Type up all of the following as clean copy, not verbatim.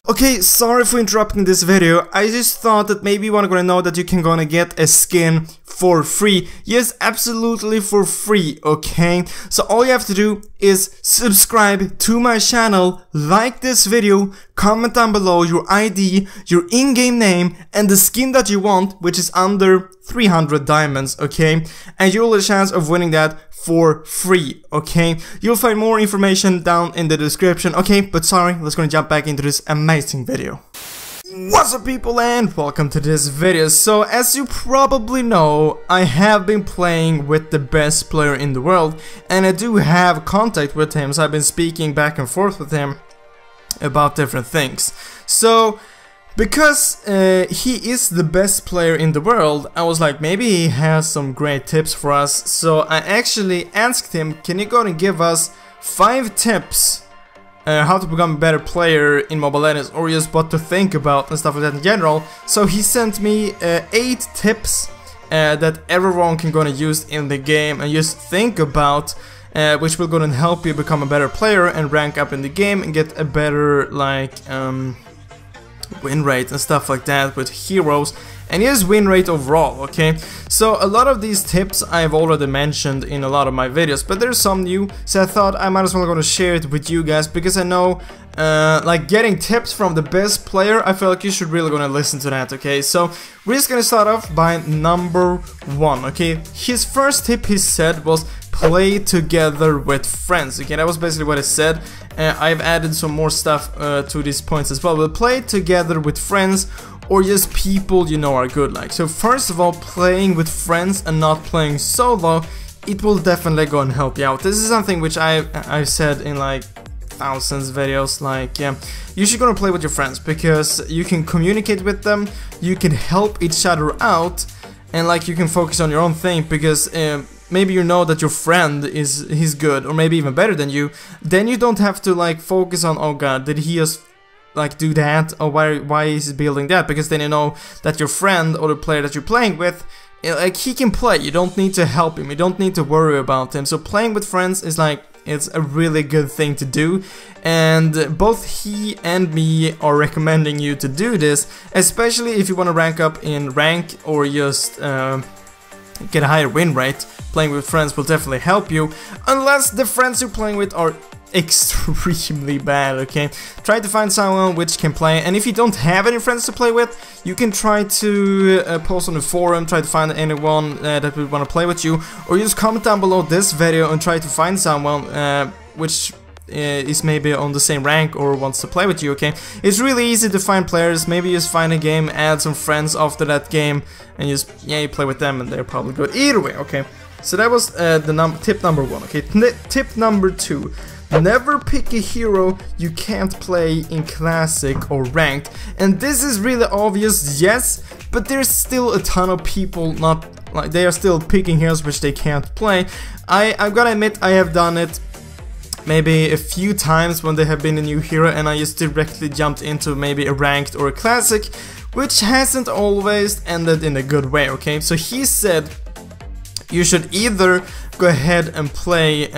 Okay, sorry for interrupting this video. I just thought that maybe you wanna know that you can gonna get a skin for free. Yes, absolutely for free, okay? So all you have to do is subscribe to my channel, like this video, comment down below your ID, your in-game name, and the skin that you want, which is under 300 diamonds, okay? And you'll have a chance of winning that for free, okay? You'll find more information down in the description, okay? But sorry, let's gonna jump back into this amazing video. What's up, people, and welcome to this video. So as you probably know, I have been playing with the best player in the world, and I do have contact with him, so I've been speaking back and forth with him about different things. So because he is the best player in the world, I was like, maybe he has some great tips for us. So I actually asked him, can you go and give us 5 tips how to become a better player in Mobile Legends, or just what to think about and stuff like that in general. So he sent me 8 tips that everyone can gonna use in the game and just think about, which will gonna help you become a better player and rank up in the game and get a better win rate and stuff like that with heroes, and his win rate overall, okay? So a lot of these tips I've already mentioned in a lot of my videos, but there's some new, so I thought I might as well gonna share it with you guys, because I know like getting tips from the best player, I feel like you should really gonna listen to that, okay? So we're just gonna start off by number 1, okay? His first tip, he said, was play together with friends, okay? That was basically what he said. I've added some more stuff to these points as well, but play together with friends or just people you know are good. Like, so first of all, playing with friends and not playing solo, it will definitely go and help you out. This is something which I've said in like thousands of videos, like, yeah, you should gonna play with your friends, because you can communicate with them, you can help each other out, and like you can focus on your own thing, because maybe you know that your friend he's good, or maybe even better than you, then you don't have to like focus on, oh god, did he just like do that, or why is he building that, because then you know that your friend or the player that you're playing with, like, he can play, you don't need to help him, you don't need to worry about him. So playing with friends is like, it's a really good thing to do, and both he and me are recommending you to do this, especially if you want to rank up in rank or just get a higher win rate. Playing with friends will definitely help you, unless the friends you're playing with are extremely bad, okay? Try to find someone which can play, and if you don't have any friends to play with, you can try to post on the forum, try to find anyone that would want to play with you, or just comment down below this video and try to find someone which is maybe on the same rank or wants to play with you, okay? It's really easy to find players. Maybe just find a game, add some friends after that game, and just, yeah, you play with them and they're probably good either way, okay? So that was tip number 1, okay? Tip number 2. Never pick a hero you can't play in Classic or Ranked. And this is really obvious, yes, but there's still a ton of people not, like, they are still picking heroes which they can't play. I'm gonna admit I have done it maybe a few times when there have been a new hero and I just directly jumped into maybe a Ranked or a Classic, which hasn't always ended in a good way, okay? So he said you should either go ahead and play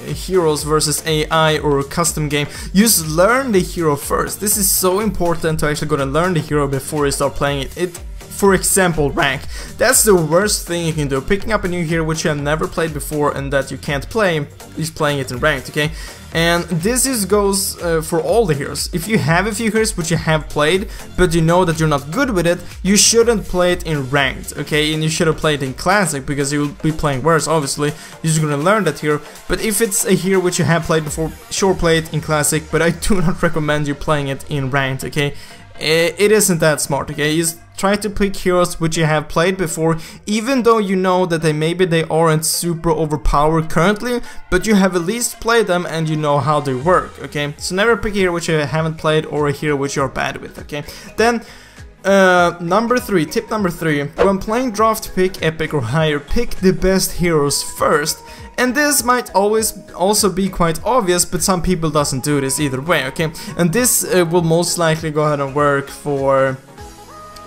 heroes versus AI or a custom game. Just learn the hero first. This is so important to actually go and learn the hero before you start playing it. For example, rank. That's the worst thing you can do. Picking up a new hero which you have never played before and that you can't play, is playing it in ranked, okay? And this just goes for all the heroes. If you have a few heroes which you have played, but you know that you're not good with it, you shouldn't play it in ranked, okay? And you shouldn't play it in classic, because you'll be playing worse, obviously. You're just gonna learn that hero. But if it's a hero which you have played before, sure, play it in classic, but I do not recommend you playing it in ranked, okay? It isn't that smart, okay? Just try to pick heroes which you have played before, even though you know that maybe they aren't super overpowered currently, but you have at least played them and you know how they work, okay? So never pick a hero which you haven't played or a hero which you're bad with, okay? Then number 3, tip number 3, when playing draft pick, epic or higher, pick the best heroes first. And this might always also be quite obvious, but some people doesn't do this either way, okay? And this will most likely go ahead and work for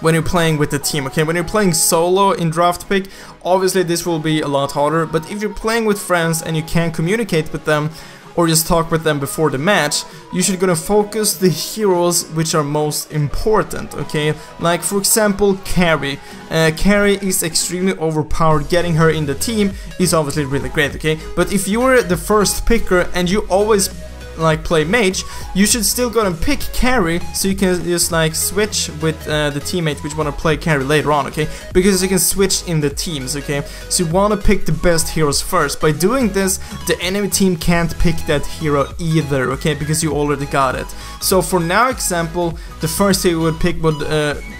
when you're playing with the team, okay? When you're playing solo in draft pick, obviously this will be a lot harder, but if you're playing with friends and you can communicate with them, or just talk with them before the match, you should gonna focus the heroes which are most important, okay? Like for example, Carrie. Carrie is extremely overpowered. Getting her in the team is obviously really great, okay? But if you're the first picker and you always like play mage, you should still go and pick carry, so you can just like switch with the teammate which want to play carry later on, okay? Because you can switch in the teams, okay? So you want to pick the best heroes first. By doing this, the enemy team can't pick that hero either, okay? Because you already got it. So for now example, the first hero you would pick would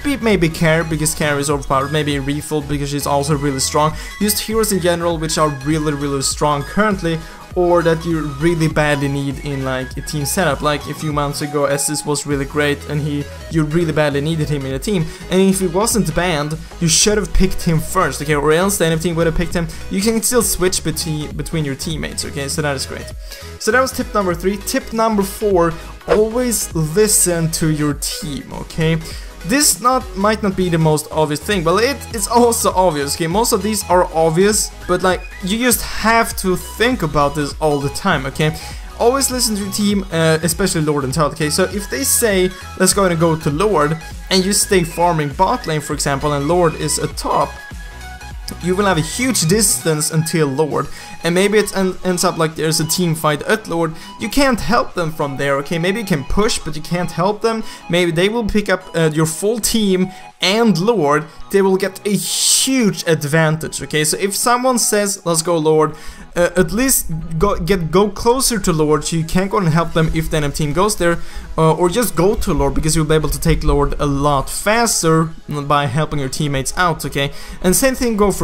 be maybe Carry, because Carry is overpowered, maybe Refill because she's also really strong. Just heroes in general which are really strong currently, or that you really badly need in like a team setup. Like a few months ago, Estes was really great and you really badly needed him in a team, and if he wasn't banned, you should have picked him first, okay? Or else the enemy team would have picked him. You can still switch between your teammates, okay? So that is great. So that was tip number 3. Tip number 4, always listen to your team, okay? This might not be the most obvious thing, but it's also obvious, okay? Most of these are obvious, but like, you just have to think about this all the time, okay? Always listen to your team, especially Lord and Turtle, okay? So if they say, let's go and go to Lord, and you stay farming bot lane, for example, and Lord is a top, you will have a huge distance until Lord, and maybe it ends up like there's a team fight at Lord. You can't help them from there, okay? Maybe you can push, but you can't help them. Maybe they will pick up your full team and Lord. They will get a huge advantage, okay? So if someone says, let's go Lord, at least go closer to Lord, so you can't go and help them if the enemy team goes there, or just go to Lord, because you'll be able to take Lord a lot faster by helping your teammates out, okay? And same thing goes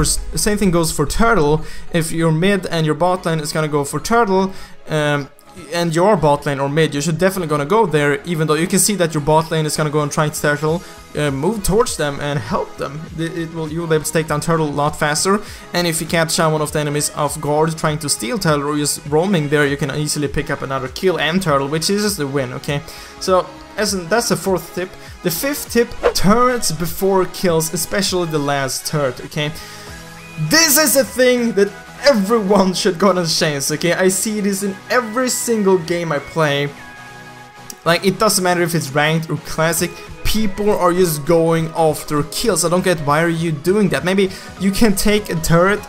for Turtle. If you're mid and your bot lane is gonna go for Turtle, and your bot lane or mid, you should definitely gonna go there, even though you can see that your bot lane is gonna go and try to Turtle, move towards them and help them. You will be able to take down Turtle a lot faster, and if you catch one of the enemies off guard trying to steal Turtle or just roaming there, you can easily pick up another kill and Turtle, which is just the win, okay? So that's the 4th tip. The 5th tip, turrets before kills, especially the last turret, okay? This is a thing that everyone should go on chance, okay? I see this in every single game I play. Like, it doesn't matter if it's ranked or classic, people are just going after kills. I don't get, why are you doing that? Maybe you can take a turret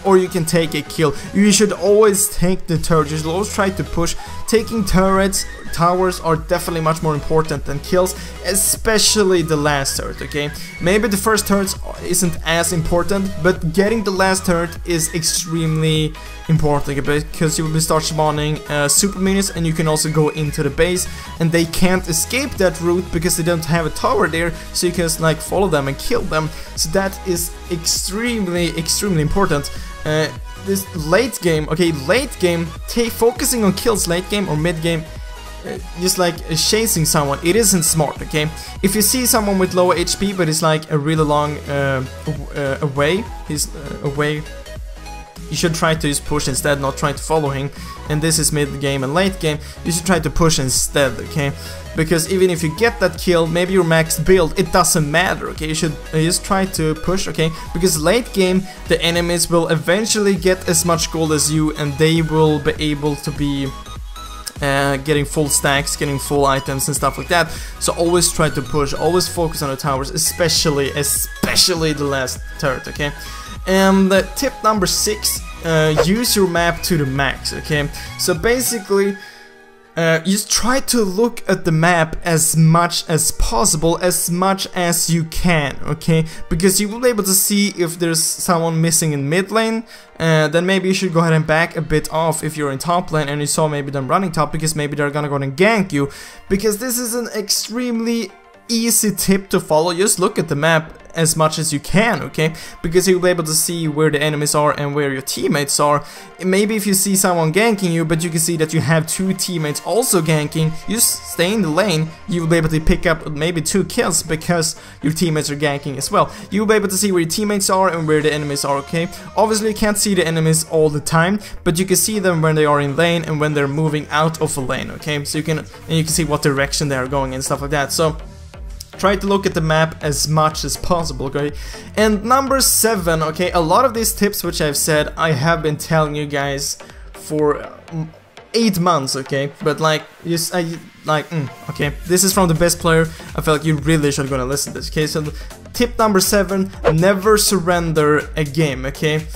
or you can take a kill. You should always take the turret. You should always try to push. Taking turrets, towers are definitely much more important than kills, especially the last turret, okay? Maybe the first turret isn't as important, but getting the last turret is extremely important, okay? Because you will start spawning super minions, and you can also go into the base, and they can't escape that route because they don't have a tower there, so you can just, like, follow them and kill them. So that is extremely important. This late game, okay, late game, focusing on kills late game or mid game, just like chasing someone, it isn't smart, okay? If you see someone with low HP but it's like a really long away, you should try to just push instead, not try to follow him. And this is mid game and late game, you should try to push instead, okay? Because even if you get that kill, maybe your max build, it doesn't matter, okay? You should just try to push, okay? Because late game, the enemies will eventually get as much gold as you, and they will be able to be getting full stacks, getting full items and stuff like that. So always try to push, always focus on the towers, especially the last turret, okay? And tip number 6, use your map to the max, okay? So basically, just try to look at the map as much as possible, as much as you can, okay? Because you will be able to see if there's someone missing in mid lane, then maybe you should go ahead and back a bit off if you're in top lane and you saw maybe them running top, because maybe they're gonna go and gank you. Because this is an extremely easy tip to follow. Just look at the map as much as you can, okay? Because you'll be able to see where the enemies are and where your teammates are. Maybe if you see someone ganking you, but you can see that you have 2 teammates also ganking, you just stay in the lane, you'll be able to pick up maybe 2 kills because your teammates are ganking as well. You'll be able to see where your teammates are and where the enemies are, okay? Obviously you can't see the enemies all the time, but you can see them when they are in lane and when they're moving out of a lane, okay? So you can see what direction they are going and stuff like that. So try to look at the map as much as possible, okay? And number 7, okay, a lot of these tips which I've said, I have been telling you guys for 8 months, okay? But like, okay, this is from the best player. I feel like you really should gonna listen to this, okay? So tip number 7, never surrender a game, okay?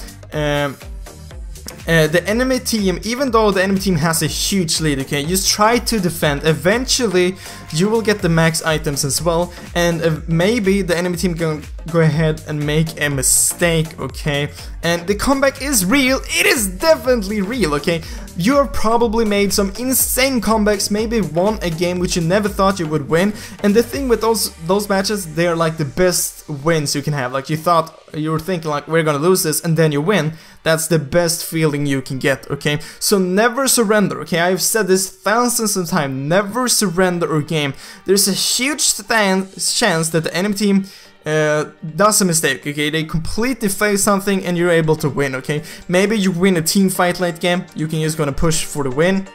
The enemy team, even though the enemy team has a huge lead, okay, just try to defend. Eventually, you will get the max items as well, and maybe the enemy team can go ahead and make a mistake, okay? And the comeback is real. It is definitely real, okay? You have probably made some insane comebacks, maybe won a game which you never thought you would win. And the thing with those matches, they're like the best wins you can have. Like you were thinking like, we're gonna lose this, and then you win. That's the best feeling you can get, okay? So never surrender, okay? I've said this thousands of times. Never surrender a game. There's a huge chance that the enemy team does a mistake, okay? They completely fail something and you're able to win, okay? Maybe you win a team fight late game, you can just gonna push for the win.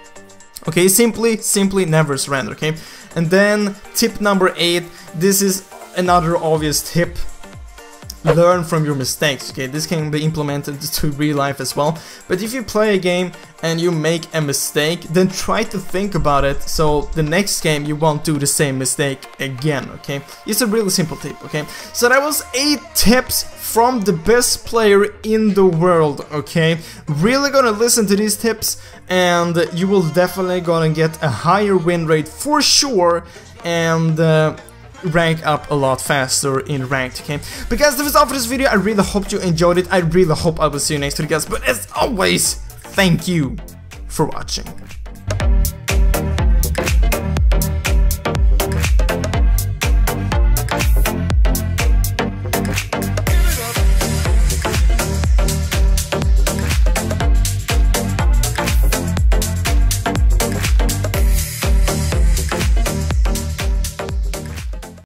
Okay, simply never surrender, okay? And then tip number 8, this is another obvious tip. Learn from your mistakes, okay? This can be implemented to real life as well. But if you play a game and you make a mistake, then try to think about it so the next game you won't do the same mistake again, okay? It's a really simple tip, okay? So that was 8 tips from the best player in the world, okay? Really gonna listen to these tips and you will definitely gonna get a higher win rate for sure, and rank up a lot faster in ranked, okay? But guys, that was all for this video. I really hope you enjoyed it. I really hope I will see you next video, guys. But as always, thank you for watching.